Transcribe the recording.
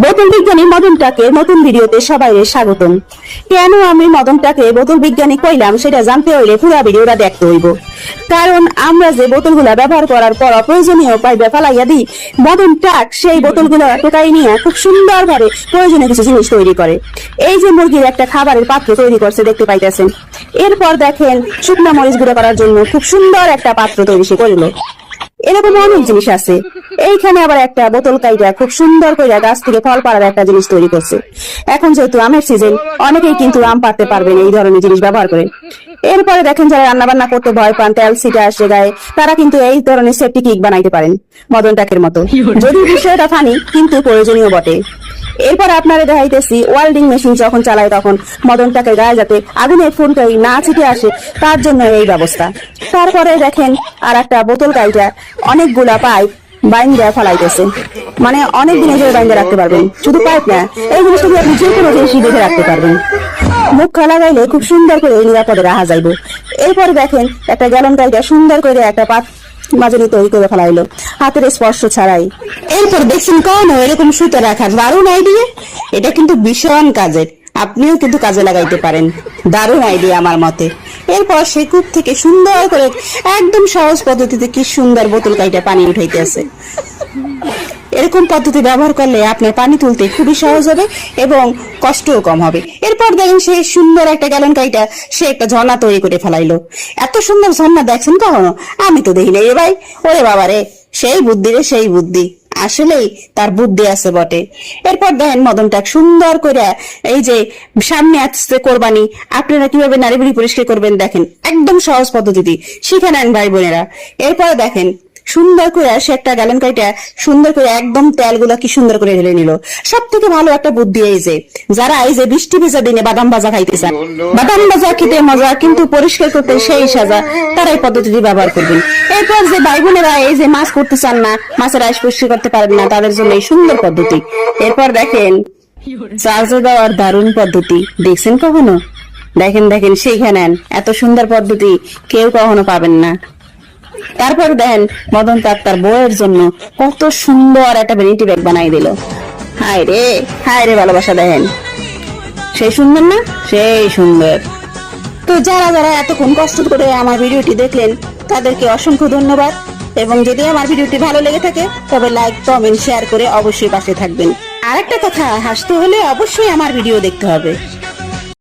বোতল বিজ্ঞানী মদন টাকের নতুন ভিডিওতে সবাইকে স্বাগতম। কেন আমি মদন টাকে বোতল বিজ্ঞানী কইলাম সেটা জানতে হইলে পুরো ভিডিওটা দেখতে হইব। কারণ আমরা যে বোতলগুলা ব্যবহার করার পর অপ্রয়োজনীয় পাইবে ফেলাইয়া দিই, মদন টাক সেই বোতলগুলো টোকাই নিয়ে খুব সুন্দর ভাবে প্রয়োজনীয় কিছু জিনিস তৈরি করে। এই যে মুরগির একটা খাবারের পাত্র তৈরি করছে দেখতে পাইতেছেন। এরপর দেখেন শুকনা মরিচ গুঁড়ো করার জন্য খুব সুন্দর একটা পাত্র তৈরি সে করলো। এরকম অনেক জিনিস আছে। এইখানে আবার একটা বোতল কাইটা খুব সুন্দর করে গাছ থেকে ফল পাড়ার একটা জিনিস তৈরি করছে। এখন যেহেতু আমের সিজন, অনেকেই কিন্তু আম পাড়তে পারবেন এই ধরনের জিনিস ব্যবহার করে। এরপরে দেখেন যারা রান্না বান্না করতে ভয় পান, তেল ছিটে আসে গায়ে, তারা কিন্তু এই ধরনের সেফটি কিক বানাইতে পারেন মদন টাকের মতো। যদি বিষয়টা ফানি কিন্তু প্রয়োজনীয় বটে। এরপর আপনারা দেখাইতেছি ওয়েল্ডিং মেশিন যখন চালায় তখন মদন টাকের গায়ে যাতে আগুনের ফুলটাই না ছিটে আসে তার জন্য এই ব্যবস্থা। তারপরে দেখেন আর একটা বোতল কাইটা অনেকগুলা পাইপ বাইন্দা ফেলাইতেছে, মানে অনেক দিনে ধরে বাইন্দা রাখতে পারবেন। শুধু পাইপ না, এই জিনিসটা আপনি যে কোনো জিনিস দেখে রাখতে পারবেন। মুখ লাগাইলে খুব সুন্দর করে নিরাপদে রাখা যাইব। এরপর দেখেন একটা গ্যালন কাইটা সুন্দর করে একটা মাজনি তৈরি করে ফেলাইলো হাতের স্পর্শ ছাড়াই। এরপর দেখছেন কখনো এরকম সুতো রাখার দারুণ আইডিয়া। এটা কিন্তু ভীষণ কাজের, আপনিও কিন্তু কাজে লাগাইতে পারেন। দারুণ আইডিয়া আমার মতে। এরপর সেই কূপ থেকে সুন্দর করে একদম সহজ পদ্ধতিতে কি সুন্দর বোতল কাইটা পানি উঠাইতেছে। এরকম পদ্ধতি ব্যবহার করলে আপনার পানি তুলতে খুবই সহজ হবে এবং কষ্টও কম হবে। এরপর দেখেন সে সুন্দর একটা গ্যালন কাইটা সে একটা ঝর্ণা তৈরি করে ফেলাইলো। এত সুন্দর ঝর্ণা দেখছেন কখনো? আমি তো দেখি নাই রে ভাই। ওরে বাবা রে, সেই বুদ্ধি রে সেই বুদ্ধি, আসলেই তার বুদ্ধি আছে বটে। এরপর দেখেন মদন টাক সুন্দর করে এই যে সামনে আসছে কোরবানি, আপনারা কিভাবে নারী বুড়ি পরিষ্কার করবেন দেখেন একদম সহজ পদ্ধতি শিখে নেন ভাই বোনেরা। এরপরে দেখেন সুন্দর করে সে একটা গ্যালন কাইটা সুন্দর করে একদম তেলগুলো কি সুন্দর করে ঢেলে নিল। সব থেকে ভালো একটা বুদ্ধি এই যে যারা এই যে বৃষ্টি ভেজা দিনে বাদাম ভাজা খাইতে চান, বাদাম ভাজা খেতে মজা কিন্তু পরিষ্কার করতে সেই সাজা, তারা এই পদ্ধতিটি ব্যবহার করবেন। এরপর যে ভাই বোনেরা এই যে মাছ করতে চান না, মাছের আইস পরিষ্কার করতে পারেন না, তাদের জন্য এই সুন্দর পদ্ধতি। এরপর দেখেন চার্জে দেওয়ার দারুণ পদ্ধতি, দেখছেন কখনো? দেখেন দেখেন সেইখানে নেন, এত সুন্দর পদ্ধতি কেউ কখনো পাবেন না। তারপর দেখেন মদন টাক তার বউয়ের জন্য কত সুন্দর একটা ভ্যানিটি ব্যাগ বানাই দিল। হায় রে ভালোবাসা, দেখেন সেই সুন্দর না? সেই সুন্দর। তো যারা যারা এতক্ষণ কষ্ট করে আমার ভিডিওটি দেখলেন তাদেরকে অসংখ্য ধন্যবাদ। এবং যদি আমার ভিডিওটি ভালো লেগে থাকে তবে লাইক, কমেন্ট, শেয়ার করে অবশ্যই পাশে থাকবেন। আর একটা কথা, হাসতে হলে অবশ্যই আমার ভিডিও দেখতে হবে।